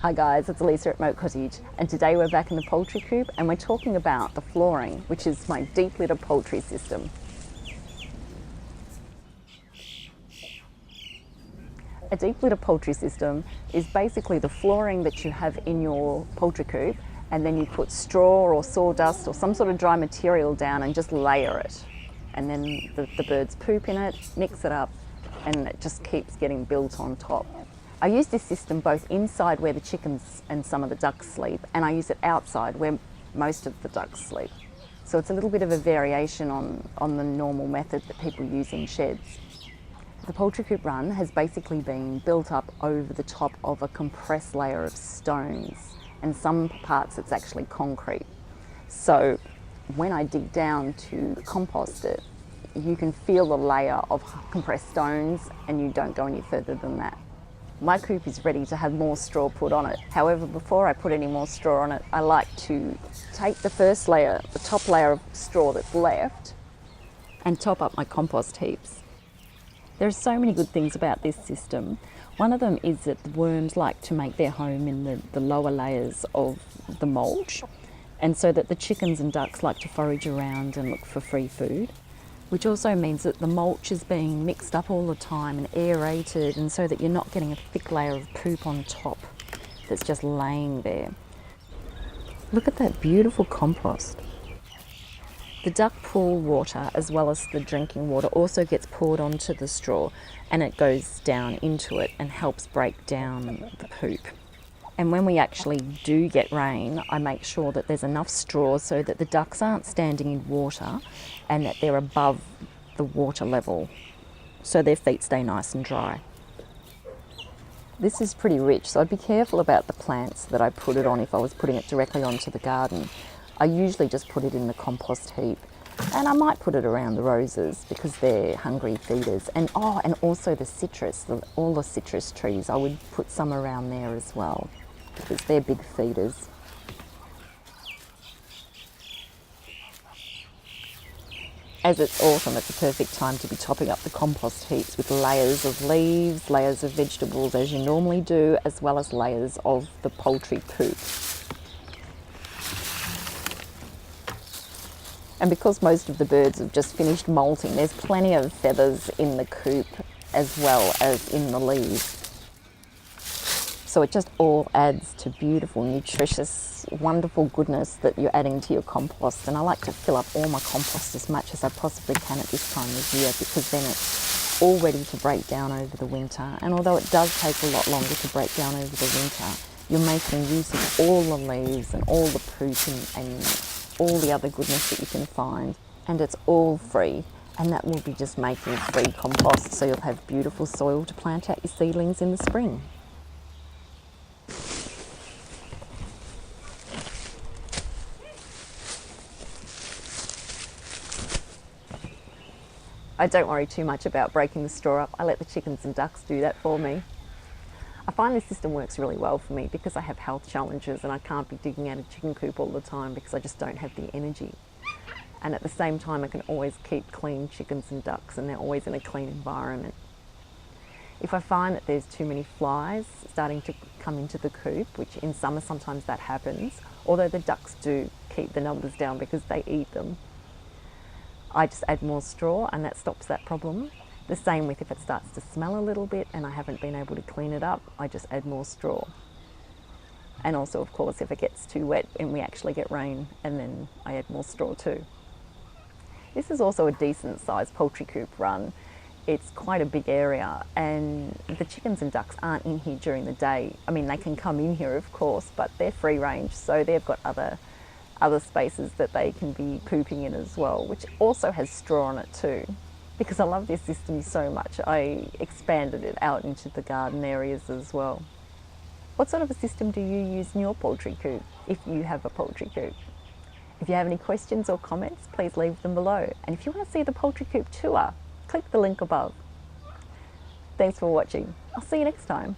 Hi guys, it's Elisa at Moat Cottage, and today we're back in the poultry coop and we're talking about the flooring, which is my deep litter poultry system. A deep litter poultry system is basically the flooring that you have in your poultry coop, and then you put straw or sawdust or some sort of dry material down and just layer it. And then the birds poop in it, mix it up, and it just keeps getting built on top. I use this system both inside where the chickens and some of the ducks sleep, and I use it outside where most of the ducks sleep. So it's a little bit of a variation on the normal method that people use in sheds. The poultry coop run has basically been built up over the top of a compressed layer of stones, and some parts it's actually concrete. So when I dig down to compost it, you can feel the layer of compressed stones and you don't go any further than that. My coop is ready to have more straw put on it. However, before I put any more straw on it, I like to take the first layer, the top layer of straw that's left, and top up my compost heaps. There are so many good things about this system. One of them is that the worms like to make their home in the lower layers of the mulch, and so that the chickens and ducks like to forage around and look for free food, which also means that the mulch is being mixed up all the time and aerated, and so that you're not getting a thick layer of poop on top that's just laying there. Look at that beautiful compost. The duck pool water, as well as the drinking water, also gets poured onto the straw, and it goes down into it and helps break down the poop. And when we actually do get rain, I make sure that there's enough straw so that the ducks aren't standing in water and that they're above the water level, so their feet stay nice and dry. This is pretty rich, so I'd be careful about the plants that I put it on if I was putting it directly onto the garden. I usually just put it in the compost heap, and I might put it around the roses because they're hungry feeders. And also the citrus, all the citrus trees, I would put some around there as well because they're big feeders. As it's autumn, it's a perfect time to be topping up the compost heaps with layers of leaves, layers of vegetables as you normally do, as well as layers of the poultry poop. And because most of the birds have just finished molting, there's plenty of feathers in the coop as well as in the leaves. So it just all adds to beautiful, nutritious, wonderful goodness that you're adding to your compost. And I like to fill up all my compost as much as I possibly can at this time of year, because then it's all ready to break down over the winter. And although it does take a lot longer to break down over the winter, you're making use of all the leaves and all the poop and all the other goodness that you can find. And it's all free. And that will be just making free compost, so you'll have beautiful soil to plant out your seedlings in the spring. I don't worry too much about breaking the straw up. I let the chickens and ducks do that for me. I find this system works really well for me because I have health challenges and I can't be digging out a chicken coop all the time because I just don't have the energy. And at the same time, I can always keep clean chickens and ducks, and they're always in a clean environment. If I find that there's too many flies starting to come into the coop, which in summer sometimes that happens, although the ducks do keep the numbers down because they eat them, I just add more straw and that stops that problem. The same with if it starts to smell a little bit and I haven't been able to clean it up, I just add more straw. And also, of course, if it gets too wet and we actually get rain, and then I add more straw too. This is also a decent sized poultry coop run. It's quite a big area, and the chickens and ducks aren't in here during the day. I mean, they can come in here, of course, but they're free range, so they've got other spaces that they can be pooping in as well, which also has straw on it too. Because I love this system so much, I expanded it out into the garden areas as well. What sort of a system do you use in your poultry coop, if you have a poultry coop? If you have any questions or comments, please leave them below. And if you want to see the poultry coop tour, click the link above. Thanks for watching. I'll see you next time.